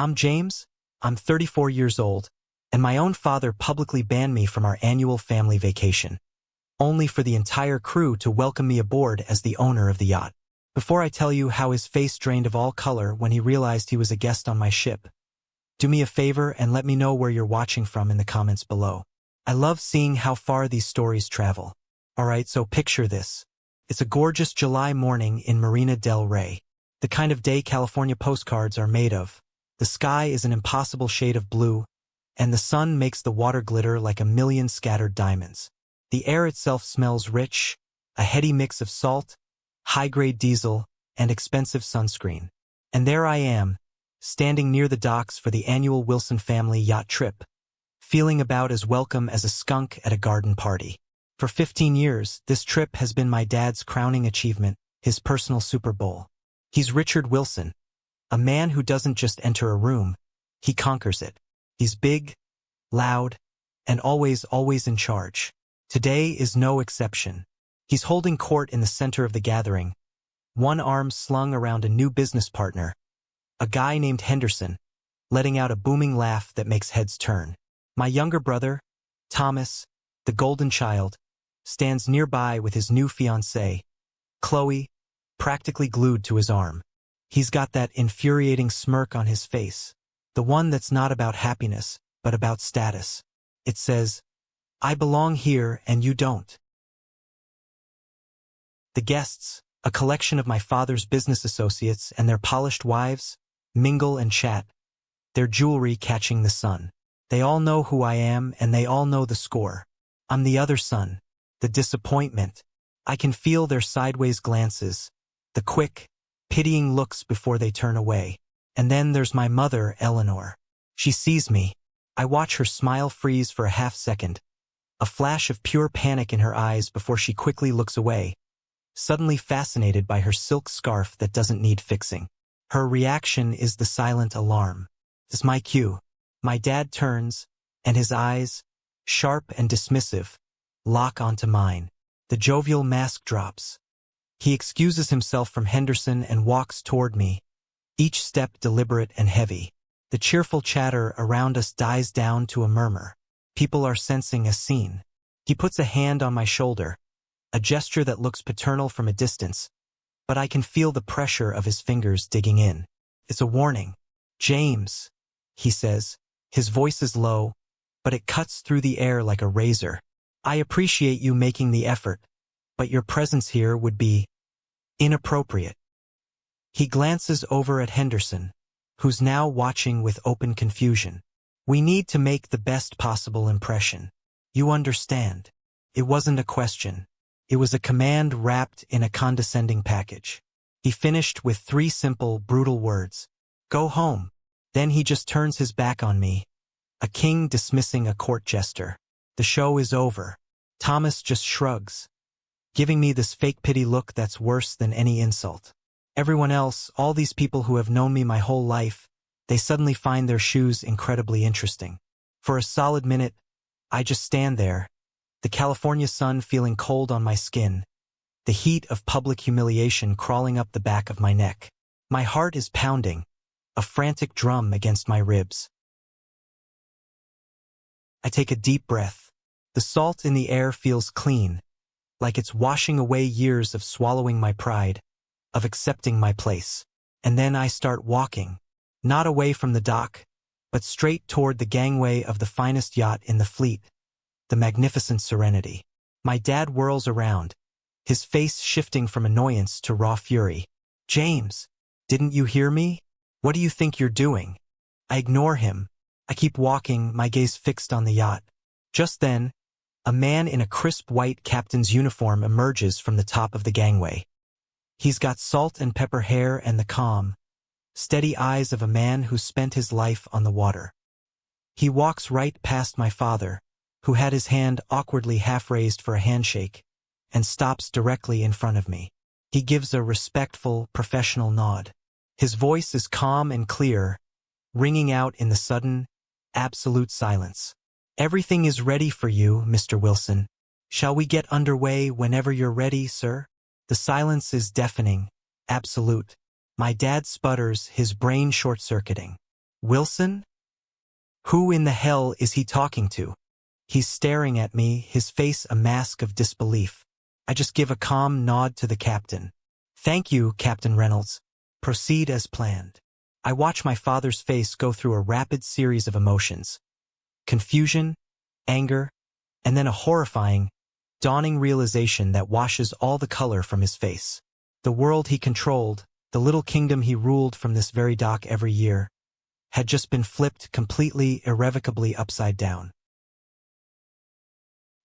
I'm James, I'm 34 years old, and my own father publicly banned me from our annual family vacation, only for the entire crew to welcome me aboard as the owner of the yacht. Before I tell you how his face drained of all color when he realized he was a guest on my ship, do me a favor and let me know where you're watching from in the comments below. I love seeing how far these stories travel. Alright, so picture this. It's a gorgeous July morning in Marina del Rey. The kind of day California postcards are made of. The sky is an impossible shade of blue, and the sun makes the water glitter like a million scattered diamonds. The air itself smells rich, a heady mix of salt, high-grade diesel, and expensive sunscreen. And there I am, standing near the docks for the annual Wilson family yacht trip, feeling about as welcome as a skunk at a garden party. For 15 years, this trip has been my dad's crowning achievement, his personal Super Bowl. He's Richard Wilson, a man who doesn't just enter a room, he conquers it. He's big, loud, and always in charge. Today is no exception. He's holding court in the center of the gathering, one arm slung around a new business partner, a guy named Henderson, letting out a booming laugh that makes heads turn. My younger brother, Thomas, the golden child, stands nearby with his new fiancée, Chloe, practically glued to his arm. He's got that infuriating smirk on his face, the one that's not about happiness, but about status. It says, "I belong here and you don't." The guests, a collection of my father's business associates and their polished wives, mingle and chat, their jewelry catching the sun. They all know who I am and they all know the score. I'm the other son, the disappointment. I can feel their sideways glances, the quick, pitying looks before they turn away. And then there's my mother, Eleanor. She sees me. I watch her smile freeze for a half second, a flash of pure panic in her eyes before she quickly looks away, suddenly fascinated by her silk scarf that doesn't need fixing. Her reaction is the silent alarm. It's my cue. My dad turns, and his eyes, sharp and dismissive, lock onto mine. The jovial mask drops. He excuses himself from Henderson and walks toward me, each step deliberate and heavy. The cheerful chatter around us dies down to a murmur. People are sensing a scene. He puts a hand on my shoulder, a gesture that looks paternal from a distance, but I can feel the pressure of his fingers digging in. It's a warning. "James," he says. His voice is low, but it cuts through the air like a razor. "I appreciate you making the effort, but your presence here would be inappropriate." He glances over at Henderson, who's now watching with open confusion. "We need to make the best possible impression. You understand." It wasn't a question. It was a command wrapped in a condescending package. He finished with 3 simple, brutal words. "Go home." Then he just turns his back on me, a king dismissing a court jester. The show is over. Thomas just shrugs, giving me this fake pity look that's worse than any insult. Everyone else, all these people who have known me my whole life, they suddenly find their shoes incredibly interesting. For a solid minute, I just stand there, the California sun feeling cold on my skin, the heat of public humiliation crawling up the back of my neck. My heart is pounding, a frantic drum against my ribs. I take a deep breath. The salt in the air feels clean, like it's washing away years of swallowing my pride, of accepting my place. And then I start walking, not away from the dock, but straight toward the gangway of the finest yacht in the fleet, the magnificent Serenity. My dad whirls around, his face shifting from annoyance to raw fury. "James, didn't you hear me? What do you think you're doing?" I ignore him. I keep walking, my gaze fixed on the yacht. Just then, a man in a crisp white captain's uniform emerges from the top of the gangway. He's got salt and pepper hair and the calm, steady eyes of a man who spent his life on the water. He walks right past my father, who had his hand awkwardly half-raised for a handshake, and stops directly in front of me. He gives a respectful, professional nod. His voice is calm and clear, ringing out in the sudden, absolute silence. "Everything is ready for you, Mr. Wilson. Shall we get underway whenever you're ready, sir?" The silence is deafening, absolute. My dad sputters, his brain short-circuiting. Wilson? Who in the hell is he talking to? He's staring at me, his face a mask of disbelief. I just give a calm nod to the captain. Thank you, Captain Reynolds. Proceed as planned. I watch my father's face go through a rapid series of emotions. Confusion, anger, and then a horrifying, dawning realization that washes all the color from his face. The world he controlled, the little kingdom he ruled from this very dock every year, had just been flipped completely, irrevocably upside down.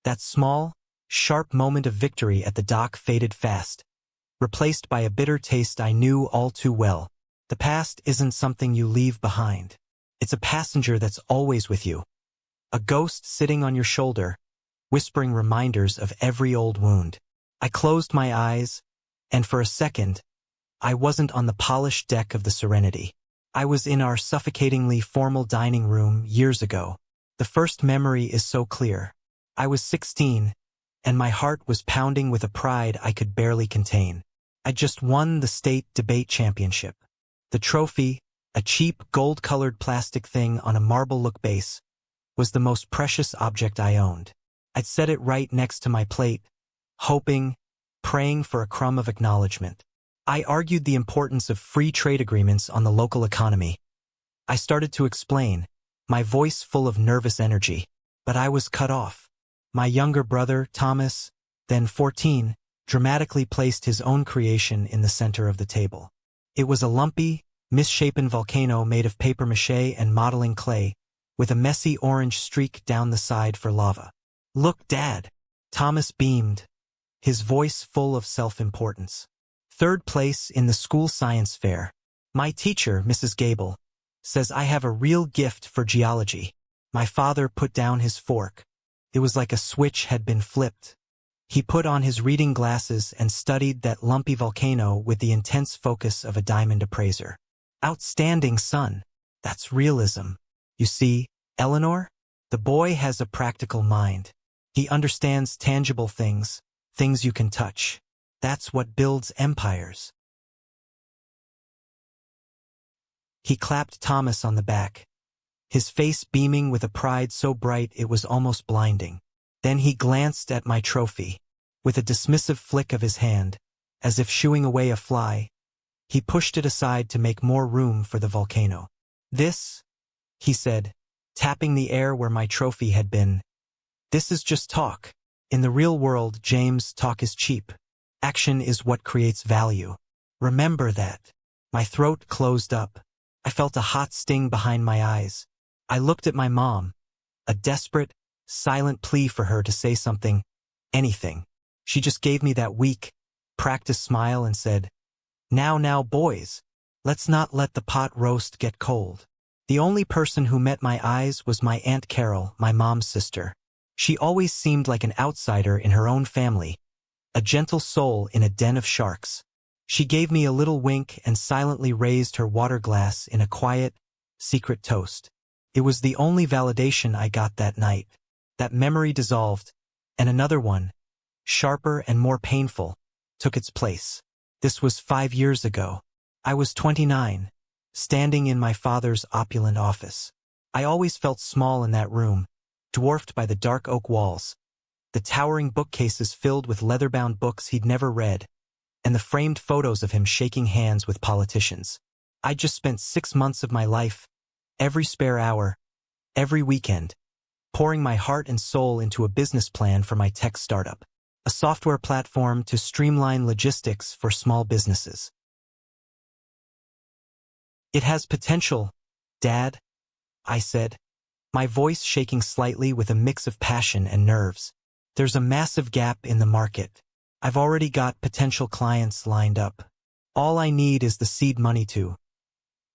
That small, sharp moment of victory at the dock faded fast, replaced by a bitter taste I knew all too well. The past isn't something you leave behind. It's a passenger that's always with you. A ghost sitting on your shoulder, whispering reminders of every old wound. I closed my eyes, and for a second, I wasn't on the polished deck of the Serenity. I was in our suffocatingly formal dining room years ago. The first memory is so clear. I was 16, and my heart was pounding with a pride I could barely contain. I just won the state debate championship. The trophy, a cheap gold-colored plastic thing on a marble-look base, was the most precious object I owned. I'd set it right next to my plate, hoping, praying for a crumb of acknowledgement. I argued the importance of free trade agreements on the local economy. I started to explain, my voice full of nervous energy, but I was cut off. My younger brother, Thomas, then 14, dramatically placed his own creation in the center of the table. It was a lumpy, misshapen volcano made of papier-mâché and modeling clay, with a messy orange streak down the side for lava. "Look, Dad!" Thomas beamed, his voice full of self-importance. "Third place in the school science fair. My teacher, Mrs. Gable, says I have a real gift for geology." My father put down his fork. It was like a switch had been flipped. He put on his reading glasses and studied that lumpy volcano with the intense focus of a diamond appraiser. "Outstanding, son. That's realism. You see, Eleanor? The boy has a practical mind. He understands tangible things, things you can touch. That's what builds empires." He clapped Thomas on the back, his face beaming with a pride so bright it was almost blinding. Then he glanced at my trophy. With a dismissive flick of his hand, as if shooing away a fly, he pushed it aside to make more room for the volcano. "This," he said, tapping the air where my trophy had been, "this is just talk. In the real world, James, talk is cheap. Action is what creates value. Remember that." My throat closed up. I felt a hot sting behind my eyes. I looked at my mom, a desperate, silent plea for her to say something, anything. She just gave me that weak, practiced smile and said, Now, boys, let's not let the pot roast get cold." The only person who met my eyes was my Aunt Carol, my mom's sister. She always seemed like an outsider in her own family, a gentle soul in a den of sharks. She gave me a little wink and silently raised her water glass in a quiet, secret toast. It was the only validation I got that night. That memory dissolved, and another one, sharper and more painful, took its place. This was 5 years ago. I was 29, standing in my father's opulent office. I always felt small in that room, dwarfed by the dark oak walls, the towering bookcases filled with leather-bound books he'd never read, and the framed photos of him shaking hands with politicians. I'd just spent 6 months of my life, every spare hour, every weekend, pouring my heart and soul into a business plan for my tech startup, a software platform to streamline logistics for small businesses. "It has potential, Dad," I said, my voice shaking slightly with a mix of passion and nerves. "There's a massive gap in the market. I've already got potential clients lined up. All I need is the seed money to."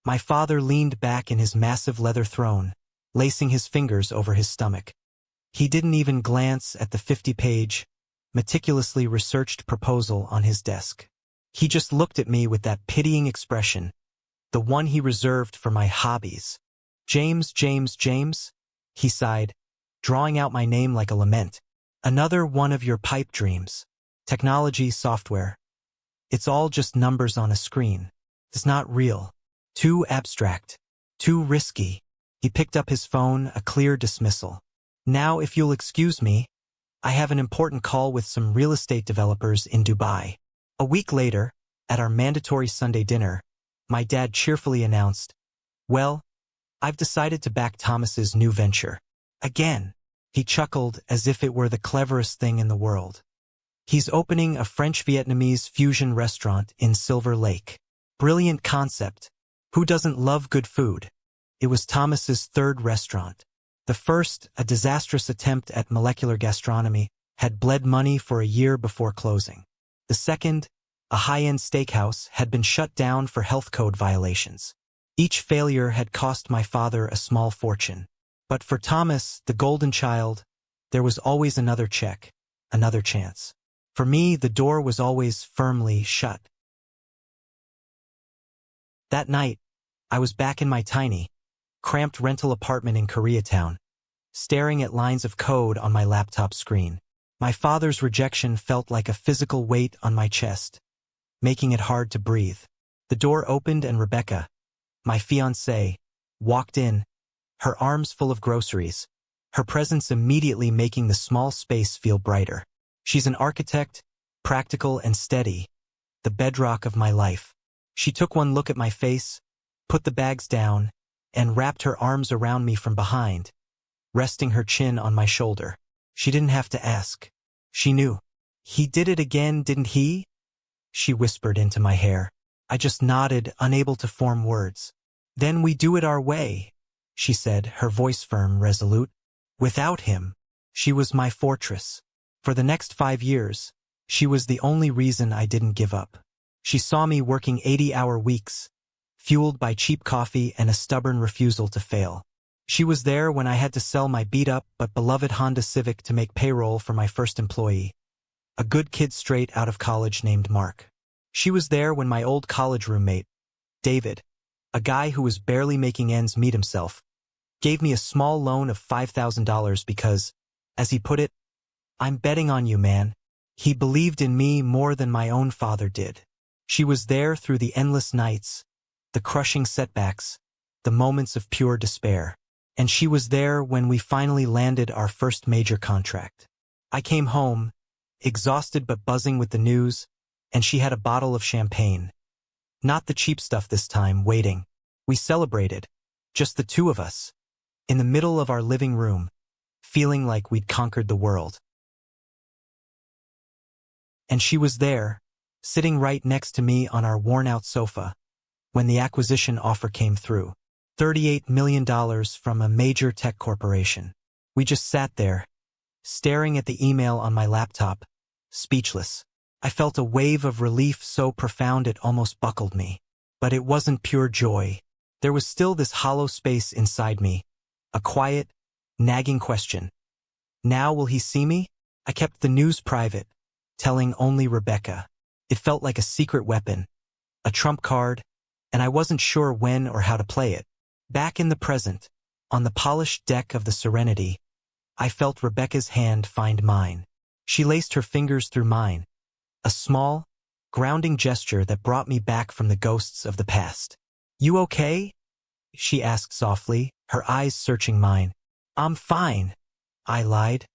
My father leaned back in his massive leather throne, lacing his fingers over his stomach. He didn't even glance at the 50-page, meticulously researched proposal on his desk. He just looked at me with that pitying expression, the one he reserved for my hobbies. James, he sighed, drawing out my name like a lament. "Another one of your pipe dreams. Technology, software. It's all just numbers on a screen. It's not real. Too abstract. Too risky. He picked up his phone, a clear dismissal. Now, if you'll excuse me, I have an important call with some real estate developers in Dubai. A week later, at our mandatory Sunday dinner, my dad cheerfully announced, "Well, I've decided to back Thomas's new venture." Again, he chuckled as if it were the cleverest thing in the world. He's opening a French-Vietnamese fusion restaurant in Silver Lake. Brilliant concept. Who doesn't love good food? It was Thomas's third restaurant. The first, a disastrous attempt at molecular gastronomy, had bled money for a year before closing. The second, a high-end steakhouse, had been shut down for health code violations. Each failure had cost my father a small fortune. But for Thomas, the golden child, there was always another check, another chance. For me, the door was always firmly shut. That night, I was back in my tiny, cramped rental apartment in Koreatown, staring at lines of code on my laptop screen. My father's rejection felt like a physical weight on my chest, making it hard to breathe. The door opened and Rebecca, my fiancée, walked in, her arms full of groceries, her presence immediately making the small space feel brighter. She's an architect, practical and steady, the bedrock of my life. She took one look at my face, put the bags down, and wrapped her arms around me from behind, resting her chin on my shoulder. She didn't have to ask. She knew. "He did it again, didn't he?" she whispered into my hair. I just nodded, unable to form words. "Then we do it our way," she said, her voice firm, resolute. Without him, she was my fortress. For the next 5 years, she was the only reason I didn't give up. She saw me working 80-hour weeks, fueled by cheap coffee and a stubborn refusal to fail. She was there when I had to sell my beat-up but beloved Honda Civic to make payroll for my first employee, a good kid straight out of college named Mark. She was there when my old college roommate, David, a guy who was barely making ends meet himself, gave me a small loan of $5,000 because, as he put it, "I'm betting on you, man." He believed in me more than my own father did. She was there through the endless nights, the crushing setbacks, the moments of pure despair. And she was there when we finally landed our first major contract. I came home, exhausted but buzzing with the news, and she had a bottle of champagne. Not the cheap stuff this time, waiting. We celebrated, just the two of us, in the middle of our living room, feeling like we'd conquered the world. And she was there, sitting right next to me on our worn-out sofa, when the acquisition offer came through. $38 million from a major tech corporation. We just sat there, staring at the email on my laptop, speechless. I felt a wave of relief so profound it almost buckled me. But it wasn't pure joy. There was still this hollow space inside me, a quiet, nagging question. Now will he see me? I kept the news private, telling only Rebecca. It felt like a secret weapon, a trump card, and I wasn't sure when or how to play it. Back in the present, on the polished deck of the Serenity, I felt Rebecca's hand find mine. She laced her fingers through mine, a small, grounding gesture that brought me back from the ghosts of the past. "You okay?" she asked softly, her eyes searching mine. "I'm fine," I lied,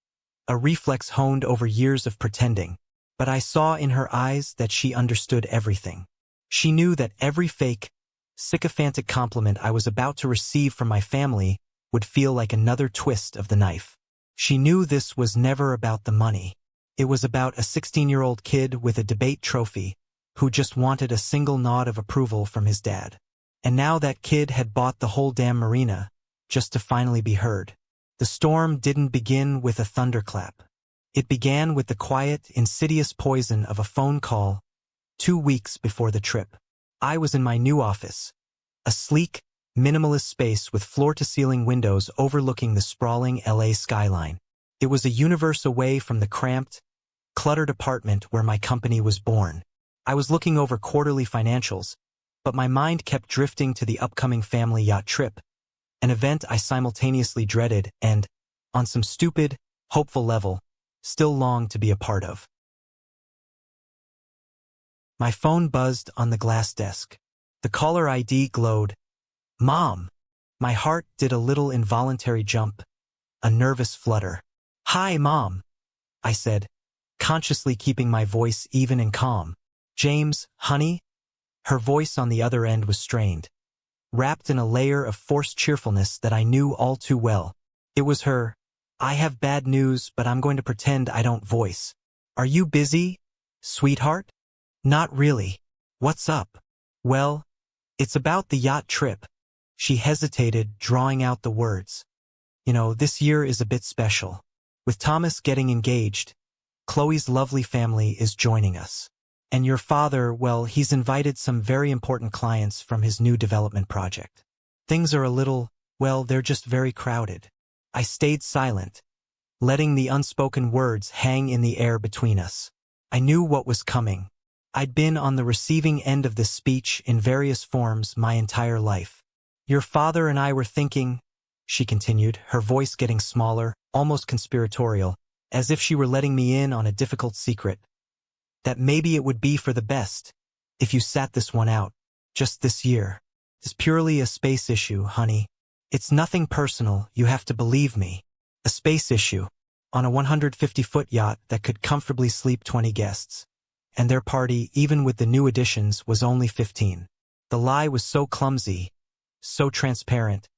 a reflex honed over years of pretending. But I saw in her eyes that she understood everything. She knew that every fake, sycophantic compliment I was about to receive from my family would feel like another twist of the knife. She knew this was never about the money. It was about a 16-year-old kid with a debate trophy who just wanted a single nod of approval from his dad. And now that kid had bought the whole damn marina, just to finally be heard. The storm didn't begin with a thunderclap. It began with the quiet, insidious poison of a phone call 2 weeks before the trip. I was in my new office, a sleek, minimalist space with floor-to-ceiling windows overlooking the sprawling LA skyline. It was a universe away from the cramped, cluttered apartment where my company was born. I was looking over quarterly financials, but my mind kept drifting to the upcoming family yacht trip, an event I simultaneously dreaded and, on some stupid, hopeful level, still longed to be a part of. My phone buzzed on the glass desk. The caller ID glowed. "Mom," My heart did a little involuntary jump, a nervous flutter. "Hi, Mom," I said, consciously keeping my voice even and calm. "James, honey?" Her voice on the other end was strained, wrapped in a layer of forced cheerfulness that I knew all too well. It was her, "I have bad news, but I'm going to pretend I don't" voice. "Are you busy, sweetheart?" "Not really. What's up?" "Well, it's about the yacht trip." She hesitated, drawing out the words. "You know, this year is a bit special. With Thomas getting engaged, Chloe's lovely family is joining us. And your father, well, he's invited some very important clients from his new development project. Things are a little, well, they're just very crowded." I stayed silent, letting the unspoken words hang in the air between us. I knew what was coming. I'd been on the receiving end of this speech in various forms my entire life. "Your father and I were thinking," she continued, her voice getting smaller, almost conspiratorial, as if she were letting me in on a difficult secret, "that maybe it would be for the best if you sat this one out, just this year. It's purely a space issue, honey. It's nothing personal, you have to believe me. A space issue, on a 150-foot yacht that could comfortably sleep 20 guests. And their party, even with the new additions, was only 15. The lie was so clumsy, so transparent,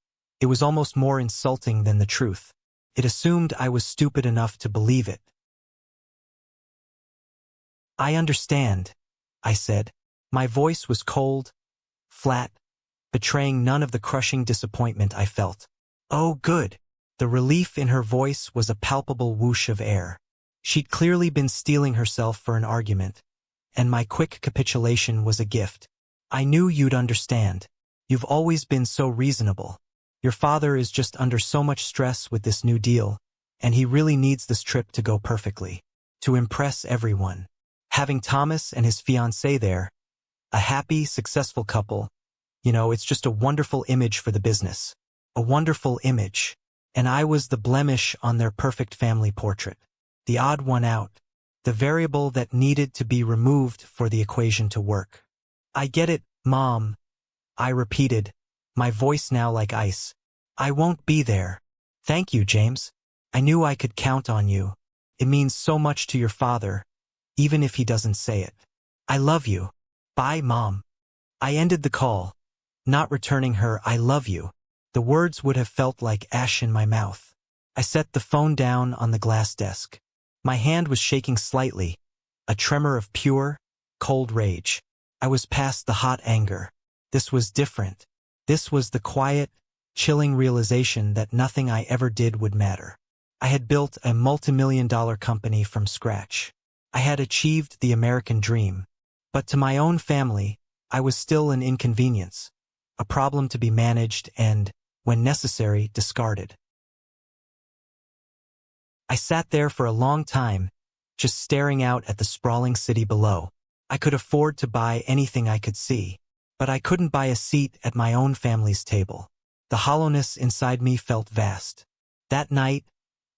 it was almost more insulting than the truth. It assumed I was stupid enough to believe it. "I understand," I said. My voice was cold, flat, betraying none of the crushing disappointment I felt. "Oh, good." The relief in her voice was a palpable whoosh of air. She'd clearly been steeling herself for an argument, and my quick capitulation was a gift. "I knew you'd understand. You've always been so reasonable. Your father is just under so much stress with this new deal, and he really needs this trip to go perfectly, to impress everyone. Having Thomas and his fiancée there, a happy, successful couple, you know, it's just a wonderful image for the business. A wonderful image. And I was the blemish on their perfect family portrait. The odd one out. The variable that needed to be removed for the equation to work." "I get it, Mom," I repeated, my voice now like ice. "I won't be there." "Thank you, James. I knew I could count on you. It means so much to your father, even if he doesn't say it. I love you. Bye, Mom." I ended the call, not returning her "I love you." The words would have felt like ash in my mouth. I set the phone down on the glass desk. My hand was shaking slightly, a tremor of pure, cold rage. I was past the hot anger. This was different. This was the quiet, chilling realization that nothing I ever did would matter. I had built a multimillion-dollar company from scratch. I had achieved the American dream. But to my own family, I was still an inconvenience, a problem to be managed and, when necessary, discarded. I sat there for a long time, just staring out at the sprawling city below. I could afford to buy anything I could see, but I couldn't buy a seat at my own family's table. The hollowness inside me felt vast. That night,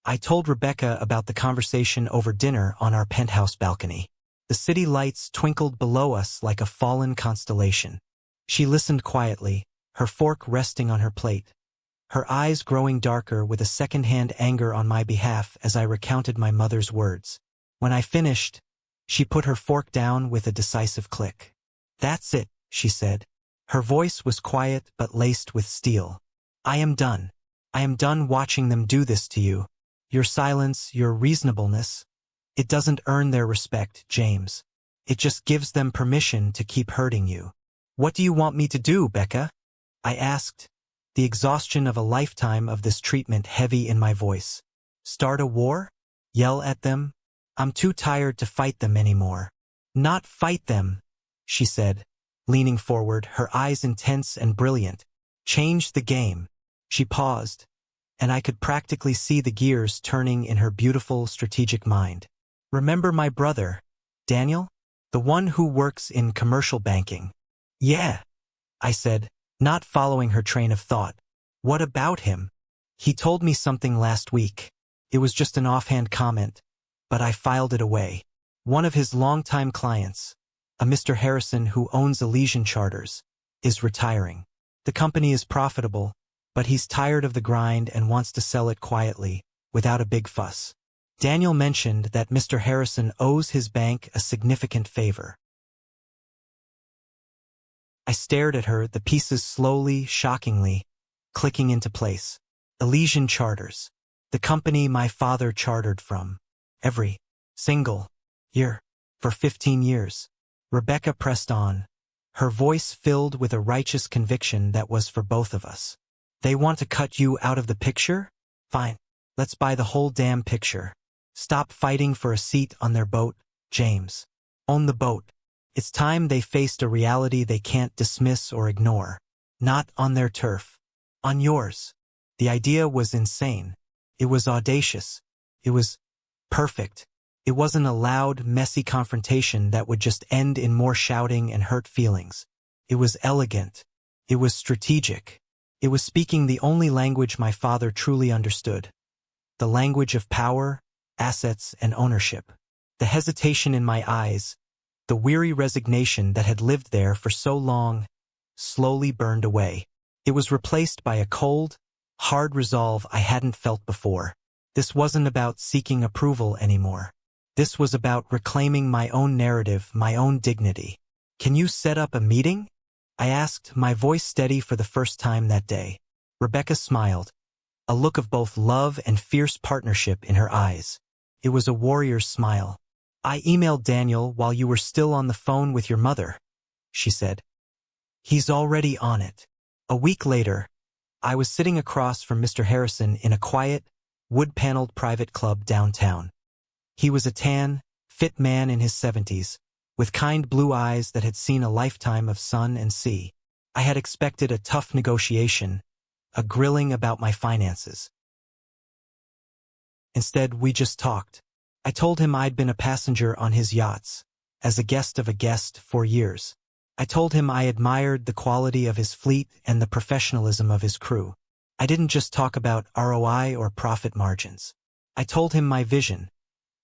I told Rebecca about the conversation over dinner on our penthouse balcony. The city lights twinkled below us like a fallen constellation. She listened quietly, her fork resting on her plate, her eyes growing darker with a second-hand anger on my behalf as I recounted my mother's words. When I finished, she put her fork down with a decisive click. "That's it," she said. Her voice was quiet but laced with steel. "I am done. I am done watching them do this to you. Your silence, your reasonableness, it doesn't earn their respect, James. It just gives them permission to keep hurting you." "What do you want me to do, Becca?" I asked, the exhaustion of a lifetime of this treatment heavy in my voice. "Start a war? Yell at them? I'm too tired to fight them anymore." "Not fight them," she said, leaning forward, her eyes intense and brilliant. "Change the game." She paused, and I could practically see the gears turning in her beautiful, strategic mind. "Remember my brother, Daniel? The one who works in commercial banking?" "Yeah," I said, not following her train of thought. "What about him?" "He told me something last week. It was just an offhand comment, but I filed it away. One of his longtime clients, a Mr. Harrison who owns Elysian Charters, is retiring. The company is profitable, but he's tired of the grind and wants to sell it quietly, without a big fuss. Daniel mentioned that Mr. Harrison owes his bank a significant favor. I stared at her, the pieces slowly, shockingly, clicking into place. Elysian Charters. The company my father chartered from. Every single year. For 15 years. Rebecca pressed on, her voice filled with a righteous conviction that was for both of us. They want to cut you out of the picture? Fine. Let's buy the whole damn picture. Stop fighting for a seat on their boat, James. Own the boat. It's time they faced a reality they can't dismiss or ignore. Not on their turf. On yours. The idea was insane. It was audacious. It was perfect. It wasn't a loud, messy confrontation that would just end in more shouting and hurt feelings. It was elegant. It was strategic. It was speaking the only language my father truly understood. The language of power, assets, and ownership. The hesitation in my eyes, the weary resignation that had lived there for so long, slowly burned away. It was replaced by a cold, hard resolve I hadn't felt before. This wasn't about seeking approval anymore. This was about reclaiming my own narrative, my own dignity. Can you set up a meeting? I asked, my voice steady for the first time that day. Rebecca smiled, a look of both love and fierce partnership in her eyes. It was a warrior's smile. I emailed Daniel while you were still on the phone with your mother, she said. He's already on it. A week later, I was sitting across from Mr. Harrison in a quiet, wood-paneled private club downtown. He was a tan, fit man in his 70s, with kind blue eyes that had seen a lifetime of sun and sea. I had expected a tough negotiation, a grilling about my finances. Instead, we just talked. I told him I'd been a passenger on his yachts, as a guest of a guest for years. I told him I admired the quality of his fleet and the professionalism of his crew. I didn't just talk about ROI or profit margins. I told him my vision,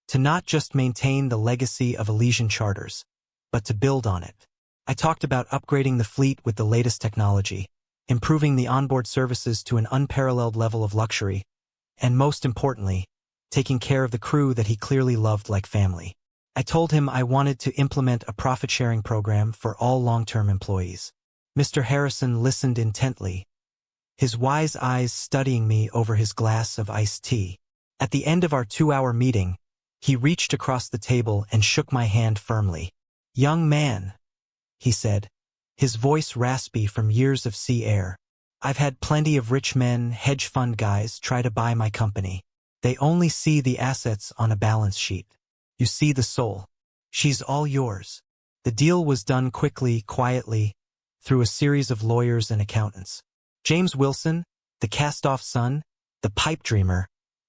to not just maintain the legacy of Elysian Charters, but to build on it. I talked about upgrading the fleet with the latest technology, improving the onboard services to an unparalleled level of luxury, and most importantly, taking care of the crew that he clearly loved like family. I told him I wanted to implement a profit-sharing program for all long-term employees. Mr. Harrison listened intently, his wise eyes studying me over his glass of iced tea. At the end of our 2-hour meeting, he reached across the table and shook my hand firmly. "Young man," he said, his voice raspy from years of sea air. "I've had plenty of rich men, hedge fund guys try to buy my company. They only see the assets on a balance sheet. You see the soul. She's all yours." The deal was done quickly, quietly, through a series of lawyers and accountants. James Wilson, the cast-off son, the pipe dreamer,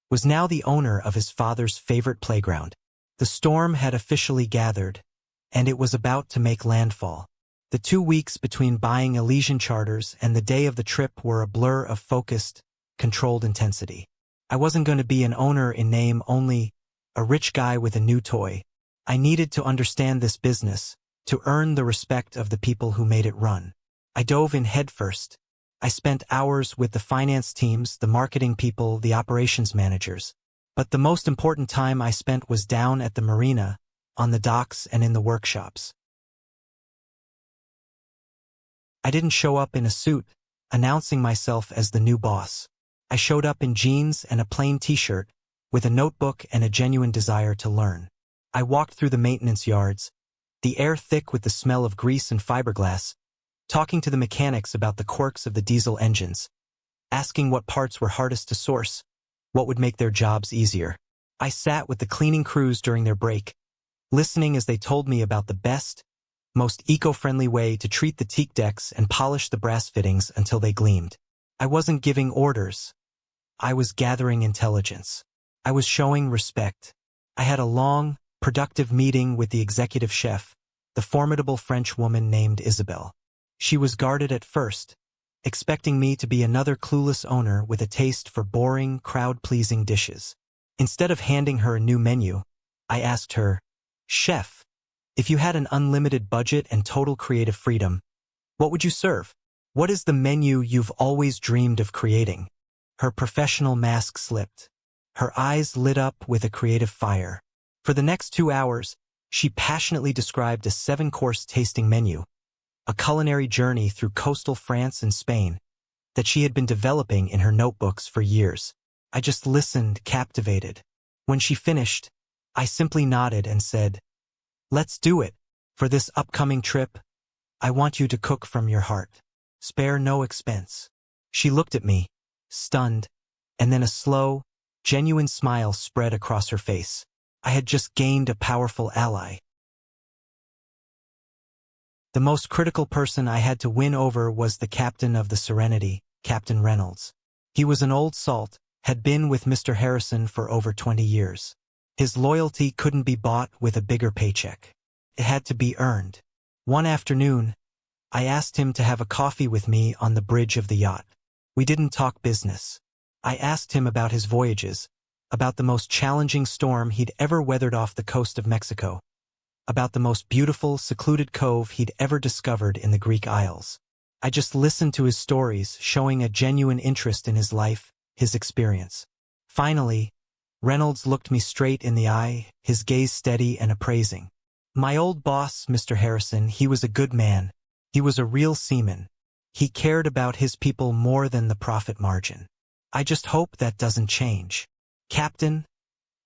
was now the owner of his father's favorite playground. The storm had officially gathered, and it was about to make landfall. The 2 weeks between buying Elysian Charters and the day of the trip were a blur of focused, controlled intensity. I wasn't going to be an owner in name only, a rich guy with a new toy. I needed to understand this business, to earn the respect of the people who made it run. I dove in headfirst. I spent hours with the finance teams, the marketing people, the operations managers. But the most important time I spent was down at the marina, on the docks and in the workshops. I didn't show up in a suit, announcing myself as the new boss. I showed up in jeans and a plain t-shirt, with a notebook and a genuine desire to learn. I walked through the maintenance yards, the air thick with the smell of grease and fiberglass, talking to the mechanics about the quirks of the diesel engines, asking what parts were hardest to source, what would make their jobs easier. I sat with the cleaning crews during their break, listening as they told me about the best, most eco-friendly way to treat the teak decks and polish the brass fittings until they gleamed. I wasn't giving orders. I was gathering intelligence. I was showing respect. I had a long, productive meeting with the executive chef, the formidable French woman named Isabelle. She was guarded at first, expecting me to be another clueless owner with a taste for boring, crowd-pleasing dishes. Instead of handing her a new menu, I asked her, "Chef, if you had an unlimited budget and total creative freedom, what would you serve? What is the menu you've always dreamed of creating? Her professional mask slipped. Her eyes lit up with a creative fire. For the next 2 hours, she passionately described a 7-course tasting menu, a culinary journey through coastal France and Spain that she had been developing in her notebooks for years. I just listened, captivated. When she finished, I simply nodded and said, "Let's do it. For this upcoming trip, I want you to cook from your heart. Spare no expense." She looked at me, stunned, and then a slow, genuine smile spread across her face. I had just gained a powerful ally. The most critical person I had to win over was the captain of the Serenity, Captain Reynolds. He was an old salt, had been with Mr. Harrison for over 20 years. His loyalty couldn't be bought with a bigger paycheck. It had to be earned. One afternoon, I asked him to have a coffee with me on the bridge of the yacht. We didn't talk business. I asked him about his voyages, about the most challenging storm he'd ever weathered off the coast of Mexico, about the most beautiful, secluded cove he'd ever discovered in the Greek Isles. I just listened to his stories, showing a genuine interest in his life, his experience. Finally, Reynolds looked me straight in the eye, his gaze steady and appraising. "My old boss, Mr. Harrison, he was a good man. He was a real seaman. He cared about his people more than the profit margin. I just hope that doesn't change." "Captain,"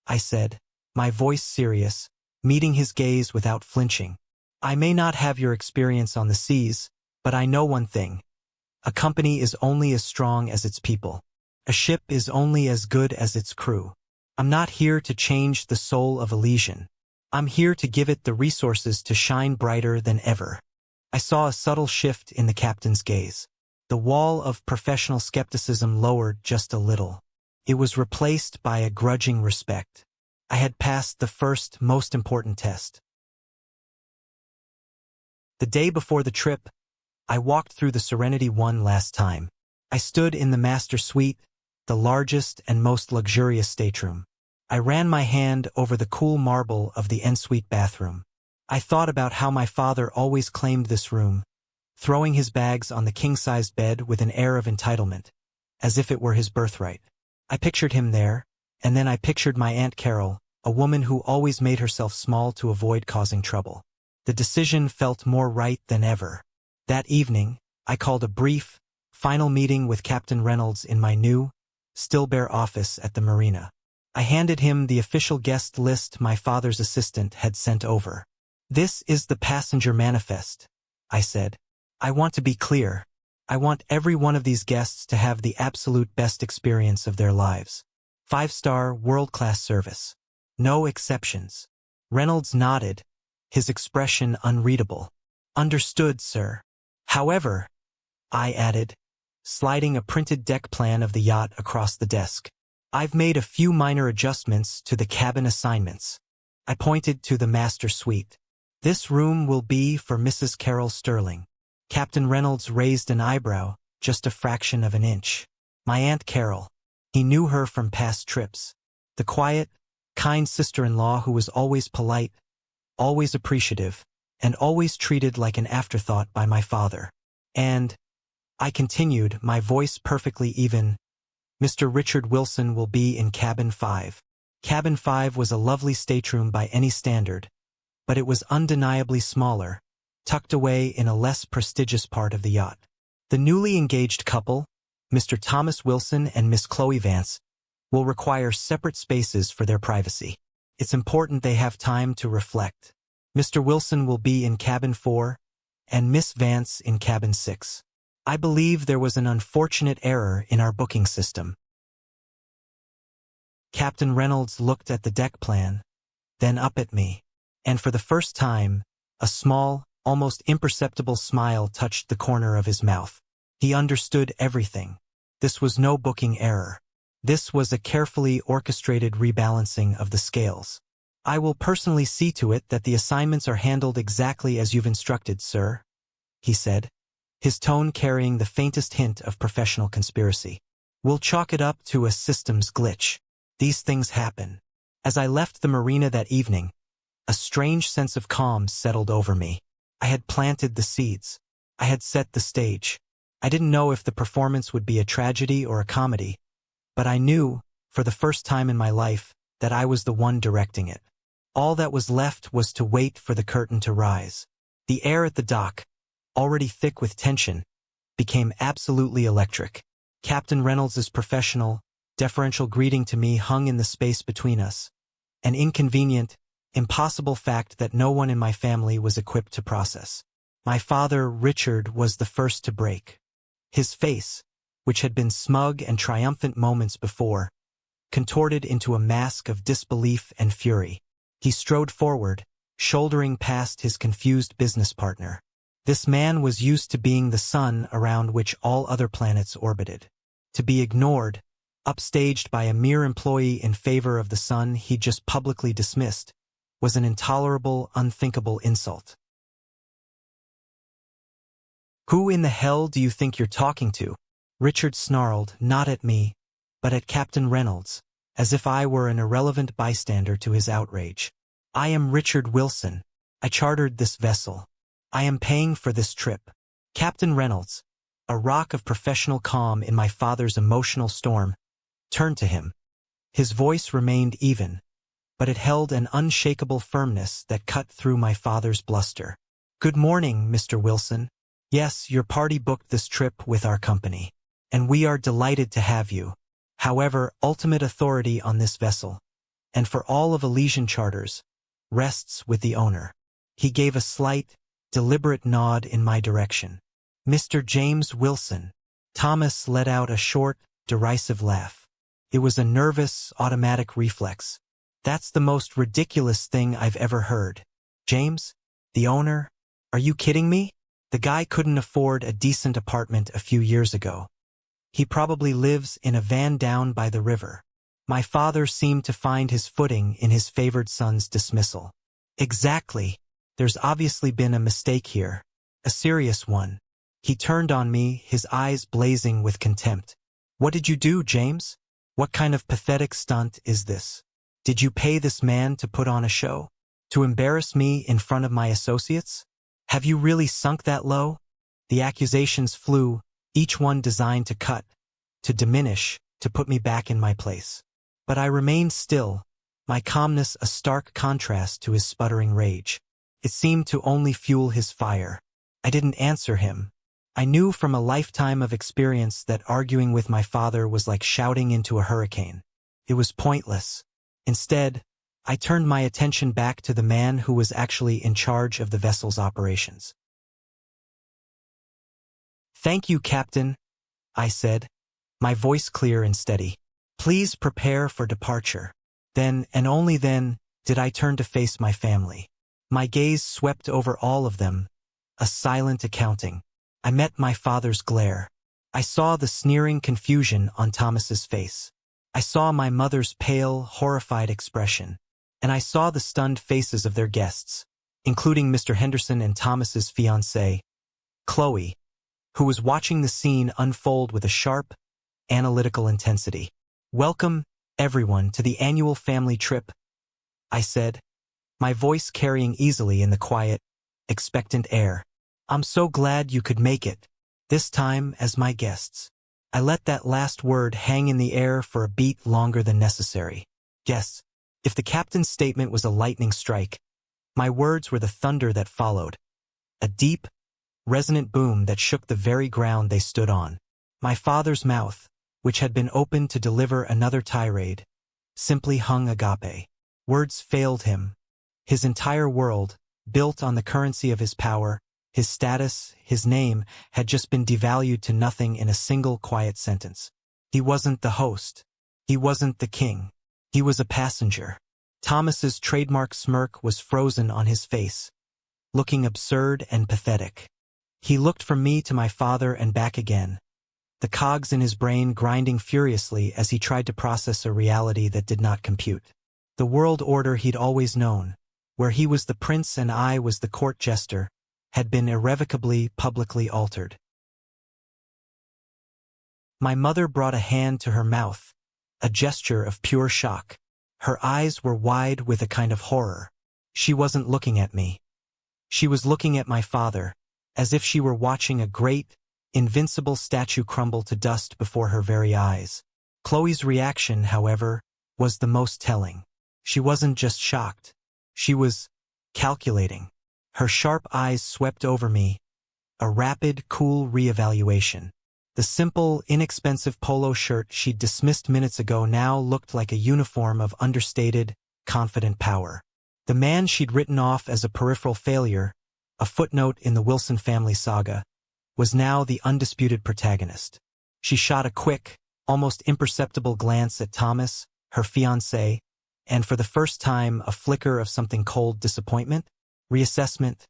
I said, my voice serious, meeting his gaze without flinching, "I may not have your experience on the seas, but I know one thing. A company is only as strong as its people. A ship is only as good as its crew. I'm not here to change the soul of Elysian. I'm here to give it the resources to shine brighter than ever." I saw a subtle shift in the captain's gaze. The wall of professional skepticism lowered just a little. It was replaced by a grudging respect. I had passed the first, most important test. The day before the trip, I walked through the Serenity one last time. I stood in the master suite, the largest and most luxurious stateroom. I ran my hand over the cool marble of the ensuite bathroom. I thought about how my father always claimed this room, throwing his bags on the king-sized bed with an air of entitlement, as if it were his birthright. I pictured him there, and then I pictured my Aunt Carol, a woman who always made herself small to avoid causing trouble. The decision felt more right than ever. That evening, I called a brief, final meeting with Captain Reynolds in my new, still bare office at the marina. I handed him the official guest list my father's assistant had sent over. "This is the passenger manifest," I said. "I want to be clear. I want every one of these guests to have the absolute best experience of their lives. 5-star, world-class service. No exceptions." Reynolds nodded, his expression unreadable. "Understood, sir. However," I added, sliding a printed deck plan of the yacht across the desk, "I've made a few minor adjustments to the cabin assignments." I pointed to the master suite. "This room will be for Mrs. Carol Sterling." Captain Reynolds raised an eyebrow, just a fraction of an inch. My Aunt Carol. He knew her from past trips. The quiet, kind sister-in-law who was always polite, always appreciative, and always treated like an afterthought by my father. "And," I continued, my voice perfectly even, "Mr. Richard Wilson will be in Cabin 5. Cabin 5 was a lovely stateroom by any standard, but it was undeniably smaller, tucked away in a less prestigious part of the yacht. The newly engaged couple, Mr. Thomas Wilson and Miss Chloe Vance, will require separate spaces for their privacy. It's important they have time to reflect. Mr. Wilson will be in Cabin 4, and Miss Vance in Cabin 6. I believe there was an unfortunate error in our booking system." Captain Reynolds looked at the deck plan, then up at me, and for the first time, a small, almost imperceptible smile touched the corner of his mouth. He understood everything. This was no booking error. This was a carefully orchestrated rebalancing of the scales. "I will personally see to it that the assignments are handled exactly as you've instructed, sir," he said, his tone carrying the faintest hint of professional conspiracy. "We'll chalk it up to a systems glitch. These things happen." As I left the marina that evening, a strange sense of calm settled over me. I had planted the seeds. I had set the stage. I didn't know if the performance would be a tragedy or a comedy, but I knew, for the first time in my life, that I was the one directing it. All that was left was to wait for the curtain to rise. The air at the dock, already thick with tension, became absolutely electric. Captain Reynolds's professional, deferential greeting to me hung in the space between us, an inconvenient, impossible fact that no one in my family was equipped to process. My father, Richard, was the first to break. His face, which had been smug and triumphant moments before, contorted into a mask of disbelief and fury. He strode forward, shouldering past his confused business partner. This man was used to being the sun around which all other planets orbited. To be ignored, upstaged by a mere employee in favor of the sun he just publicly dismissed, was an intolerable, unthinkable insult. "Who in the hell do you think you're talking to?" Richard snarled, not at me, but at Captain Reynolds, as if I were an irrelevant bystander to his outrage. "I am Richard Wilson. I chartered this vessel. I am paying for this trip." Captain Reynolds, a rock of professional calm in my father's emotional storm, turned to him. His voice remained even, but it held an unshakable firmness that cut through my father's bluster. "Good morning, Mr. Wilson. Yes, your party booked this trip with our company, and we are delighted to have you. However, ultimate authority on this vessel, and for all of Elysian charters, rests with the owner." He gave a slight, deliberate nod in my direction. "Mr. James Wilson." Thomas let out a short, derisive laugh. It was a nervous, automatic reflex. "That's the most ridiculous thing I've ever heard. James? The owner? Are you kidding me? The guy couldn't afford a decent apartment a few years ago. He probably lives in a van down by the river." My father seemed to find his footing in his favored son's dismissal. "Exactly. There's obviously been a mistake here. A serious one." He turned on me, his eyes blazing with contempt. "What did you do, James? What kind of pathetic stunt is this? Did you pay this man to put on a show? To embarrass me in front of my associates? Have you really sunk that low?" The accusations flew, each one designed to cut, to diminish, to put me back in my place. But I remained still, my calmness a stark contrast to his sputtering rage. It seemed to only fuel his fire. I didn't answer him. I knew from a lifetime of experience that arguing with my father was like shouting into a hurricane. It was pointless. Instead, I turned my attention back to the man who was actually in charge of the vessel's operations. "Thank you, Captain," I said, my voice clear and steady. "Please prepare for departure." Then, and only then, did I turn to face my family. My gaze swept over all of them, a silent accounting. I met my father's glare. I saw the sneering confusion on Thomas's face. I saw my mother's pale, horrified expression. And I saw the stunned faces of their guests, including Mr. Henderson and Thomas's fiancée, Chloe, who was watching the scene unfold with a sharp, analytical intensity. "Welcome, everyone, to the annual family trip," I said, my voice carrying easily in the quiet, expectant air. "I'm so glad you could make it, this time as my guests." I let that last word hang in the air for a beat longer than necessary. Guests. If the captain's statement was a lightning strike, my words were the thunder that followed, a deep, resonant boom that shook the very ground they stood on. My father's mouth, which had been opened to deliver another tirade, simply hung agape. Words failed him. His entire world, built on the currency of his power, his status, his name, had just been devalued to nothing in a single quiet sentence. He wasn't the host. He wasn't the king. He was a passenger. Thomas's trademark smirk was frozen on his face, looking absurd and pathetic. He looked from me to my father and back again, the cogs in his brain grinding furiously as he tried to process a reality that did not compute. The world order he'd always known, where he was the prince and I was the court jester, had been irrevocably, publicly altered. My mother brought a hand to her mouth, a gesture of pure shock. Her eyes were wide with a kind of horror. She wasn't looking at me. She was looking at my father, as if she were watching a great, invincible statue crumble to dust before her very eyes. Chloe's reaction, however, was the most telling. She wasn't just shocked. She was calculating. Her sharp eyes swept over me, a rapid, cool reevaluation. The simple, inexpensive polo shirt she'd dismissed minutes ago now looked like a uniform of understated, confident power. The man she'd written off as a peripheral failure, a footnote in the Wilson family saga, was now the undisputed protagonist. She shot a quick, almost imperceptible glance at Thomas, her fiancé, and for the first time a flicker of something cold disappointment, reassessment,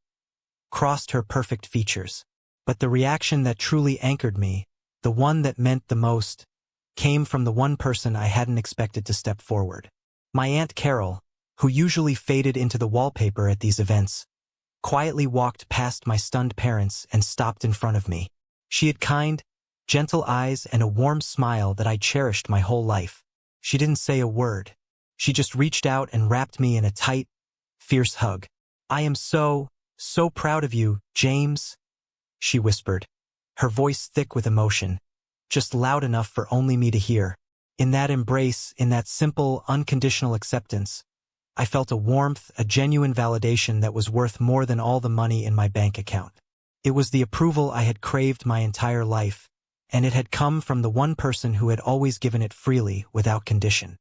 crossed her perfect features. But the reaction that truly anchored me, the one that meant the most, came from the one person I hadn't expected to step forward. My Aunt Carol, who usually faded into the wallpaper at these events, quietly walked past my stunned parents and stopped in front of me. She had kind, gentle eyes and a warm smile that I cherished my whole life. She didn't say a word. She just reached out and wrapped me in a tight, fierce hug. "I am so proud of you, James," she whispered, her voice thick with emotion, just loud enough for only me to hear. In that embrace, in that simple, unconditional acceptance, I felt a warmth, a genuine validation that was worth more than all the money in my bank account. It was the approval I had craved my entire life, and it had come from the one person who had always given it freely, without condition.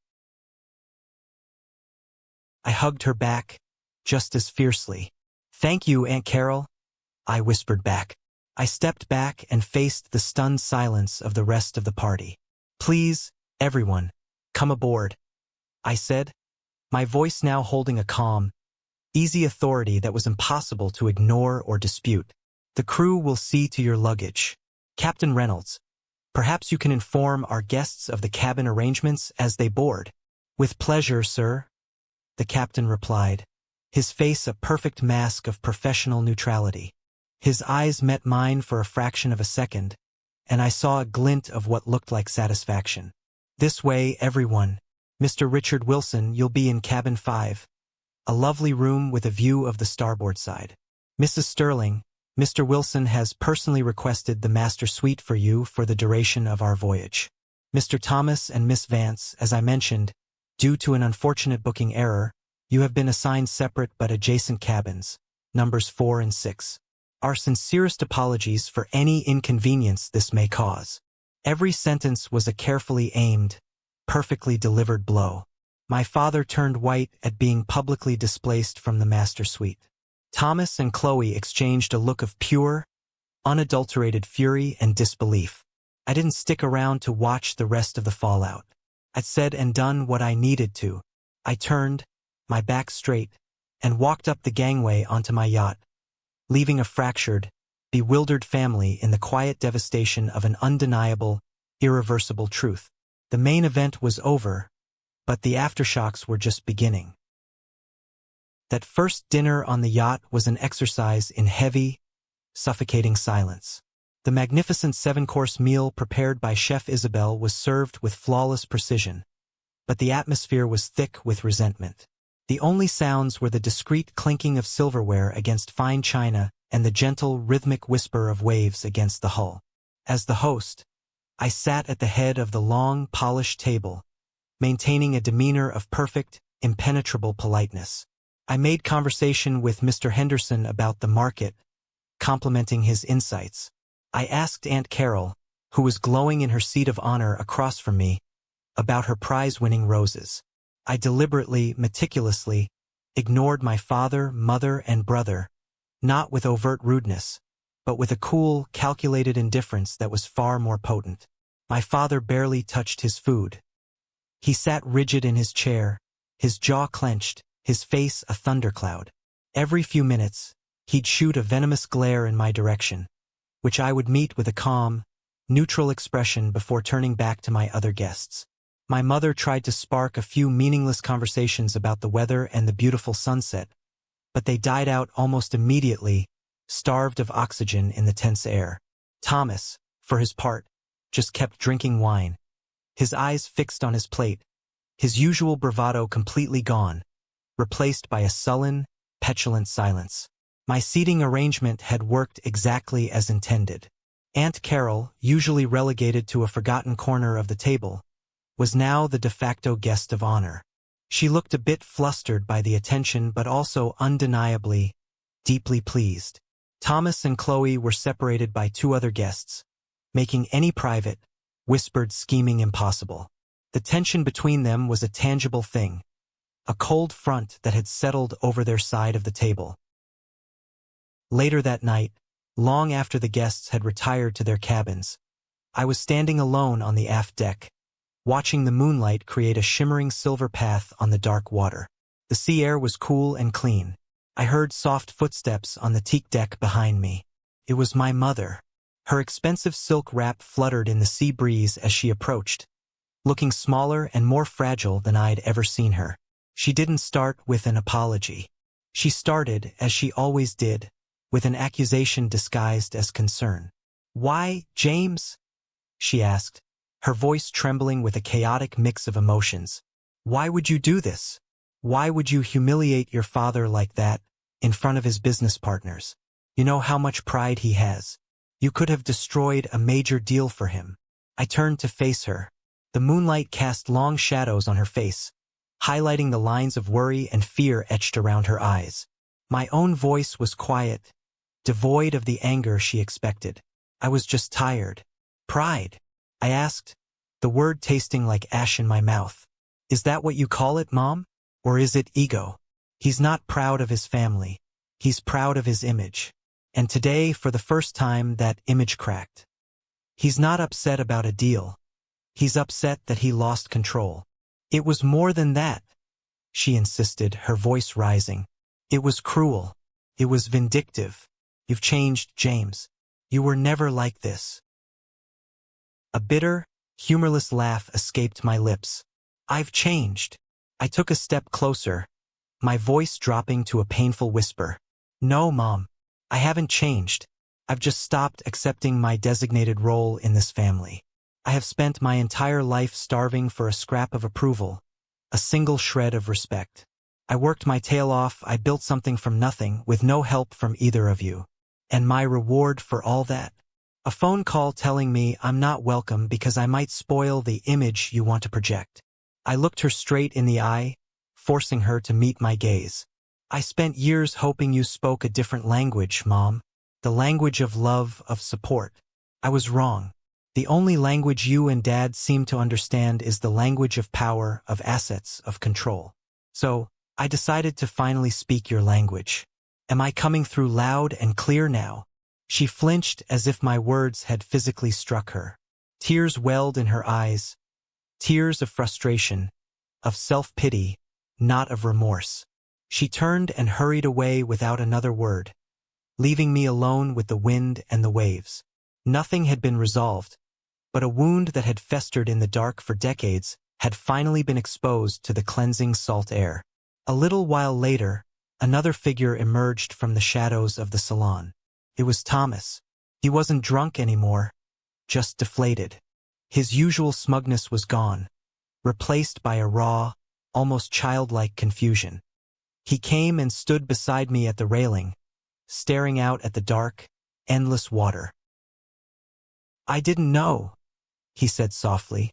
I hugged her back, just as fiercely. "Thank you, Aunt Carol," I whispered back. I stepped back and faced the stunned silence of the rest of the party. "Please, everyone, come aboard," I said, my voice now holding a calm, easy authority that was impossible to ignore or dispute. "The crew will see to your luggage. Captain Reynolds, perhaps you can inform our guests of the cabin arrangements as they board." "With pleasure, sir," the captain replied, his face a perfect mask of professional neutrality. His eyes met mine for a fraction of a second, and I saw a glint of what looked like satisfaction. "This way, everyone. Mr. Richard Wilson, you'll be in cabin 5, a lovely room with a view of the starboard side. Mrs. Sterling, Mr. Wilson has personally requested the master suite for you for the duration of our voyage. Mr. Thomas and Miss Vance, as I mentioned, due to an unfortunate booking error, you have been assigned separate but adjacent cabins, numbers 4 and 6. Our sincerest apologies for any inconvenience this may cause." Every sentence was a carefully aimed, perfectly delivered blow. My father turned white at being publicly displaced from the master suite. Thomas and Chloe exchanged a look of pure, unadulterated fury and disbelief. I didn't stick around to watch the rest of the fallout. I'd said and done what I needed to. I turned, my back straight, and walked up the gangway onto my yacht, leaving a fractured, bewildered family in the quiet devastation of an undeniable, irreversible truth. The main event was over, but the aftershocks were just beginning. That first dinner on the yacht was an exercise in heavy, suffocating silence. The magnificent 7-course meal prepared by Chef Isabel was served with flawless precision, but the atmosphere was thick with resentment. The only sounds were the discreet clinking of silverware against fine china and the gentle, rhythmic whisper of waves against the hull. As the host, I sat at the head of the long, polished table, maintaining a demeanor of perfect, impenetrable politeness. I made conversation with Mr. Henderson about the market, complimenting his insights. I asked Aunt Carol, who was glowing in her seat of honor across from me, about her prize-winning roses. I deliberately, meticulously, ignored my father, mother, and brother, not with overt rudeness, but with a cool, calculated indifference that was far more potent. My father barely touched his food. He sat rigid in his chair, his jaw clenched, his face a thundercloud. Every few minutes, he'd shoot a venomous glare in my direction, which I would meet with a calm, neutral expression before turning back to my other guests. My mother tried to spark a few meaningless conversations about the weather and the beautiful sunset, but they died out almost immediately, starved of oxygen in the tense air. Thomas, for his part, just kept drinking wine, his eyes fixed on his plate, his usual bravado completely gone, replaced by a sullen, petulant silence. My seating arrangement had worked exactly as intended. Aunt Carol, usually relegated to a forgotten corner of the table, was now the de facto guest of honor. She looked a bit flustered by the attention but also undeniably, deeply pleased. Thomas and Chloe were separated by two other guests, making any private, whispered scheming impossible. The tension between them was a tangible thing, a cold front that had settled over their side of the table. Later that night, long after the guests had retired to their cabins, I was standing alone on the aft deck, watching the moonlight create a shimmering silver path on the dark water. The sea air was cool and clean. I heard soft footsteps on the teak deck behind me. It was my mother. Her expensive silk wrap fluttered in the sea breeze as she approached, looking smaller and more fragile than I'd ever seen her. She didn't start with an apology. She started, as she always did, with an accusation disguised as concern. "Why, James?" she asked, her voice trembling with a chaotic mix of emotions. "Why would you do this? Why would you humiliate your father like that, in front of his business partners? You know how much pride he has. You could have destroyed a major deal for him." I turned to face her. The moonlight cast long shadows on her face, highlighting the lines of worry and fear etched around her eyes. My own voice was quiet, devoid of the anger she expected. I was just tired. "Pride?" I asked, the word tasting like ash in my mouth. "Is that what you call it, Mom? Or is it ego?" He's not proud of his family. He's proud of his image. And today, for the first time, that image cracked. He's not upset about a deal. He's upset that he lost control. "It was more than that," she insisted, her voice rising. "It was cruel. It was vindictive. You've changed, James. You were never like this." A bitter, humorless laugh escaped my lips. "I've changed." I took a step closer, my voice dropping to a painful whisper. "No, Mom. I haven't changed. I've just stopped accepting my designated role in this family. I have spent my entire life starving for a scrap of approval, a single shred of respect. I worked my tail off, I built something from nothing, with no help from either of you. And my reward for all that? A phone call telling me I'm not welcome because I might spoil the image you want to project." I looked her straight in the eye, forcing her to meet my gaze. "I spent years hoping you spoke a different language, Mom. The language of love, of support. I was wrong. The only language you and Dad seem to understand is the language of power, of assets, of control. So, I decided to finally speak your language. Am I coming through loud and clear now?" She flinched as if my words had physically struck her. Tears welled in her eyes. Tears of frustration, of self-pity, not of remorse. She turned and hurried away without another word, leaving me alone with the wind and the waves. Nothing had been resolved, but a wound that had festered in the dark for decades had finally been exposed to the cleansing salt air. A little while later, another figure emerged from the shadows of the salon. It was Thomas. He wasn't drunk anymore, just deflated. His usual smugness was gone, replaced by a raw, almost childlike confusion. He came and stood beside me at the railing, staring out at the dark, endless water. "I didn't know," he said softly,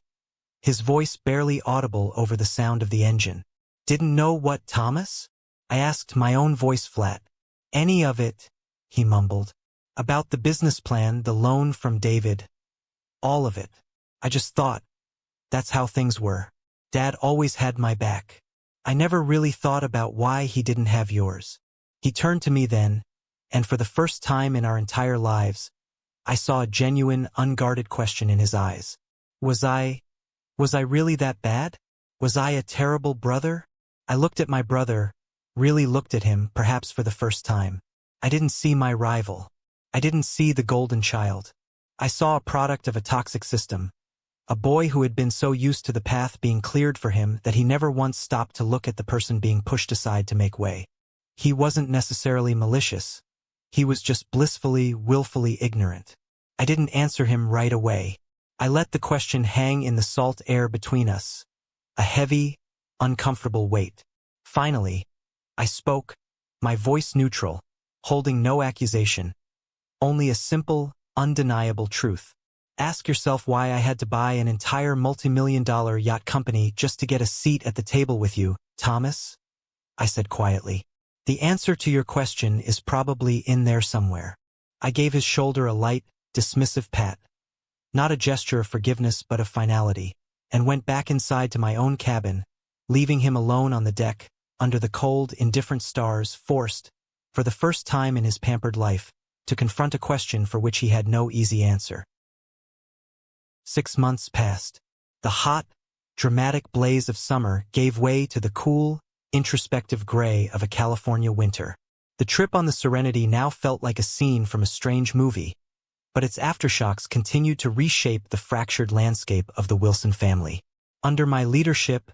his voice barely audible over the sound of the engine. "Didn't know what, Thomas?" I asked, my own voice flat. "Any of it," he mumbled. "About the business plan, the loan from David. All of it. I just thought. That's how things were. Dad always had my back. I never really thought about why he didn't have yours." He turned to me then, and for the first time in our entire lives, I saw a genuine, unguarded question in his eyes. Was I really that bad? Was I a terrible brother? I looked at my brother, really looked at him, perhaps for the first time. I didn't see my rival. I didn't see the golden child. I saw a product of a toxic system, a boy who had been so used to the path being cleared for him that he never once stopped to look at the person being pushed aside to make way. He wasn't necessarily malicious. He was just blissfully, willfully ignorant. I didn't answer him right away. I let the question hang in the salt air between us, a heavy, uncomfortable weight. Finally, I spoke, my voice neutral, holding no accusation, only a simple, undeniable truth. Ask yourself why I had to buy an entire multi-million-dollar yacht company just to get a seat at the table with you, Thomas? I said quietly. The answer to your question is probably in there somewhere. I gave his shoulder a light, dismissive pat. Not a gesture of forgiveness but of finality, and went back inside to my own cabin, leaving him alone on the deck, under the cold, indifferent stars, forced, for the first time in his pampered life, to confront a question for which he had no easy answer. 6 months passed. The hot, dramatic blaze of summer gave way to the cool, introspective gray of a California winter. The trip on the Serenity now felt like a scene from a strange movie, but its aftershocks continued to reshape the fractured landscape of the Wilson family. Under my leadership,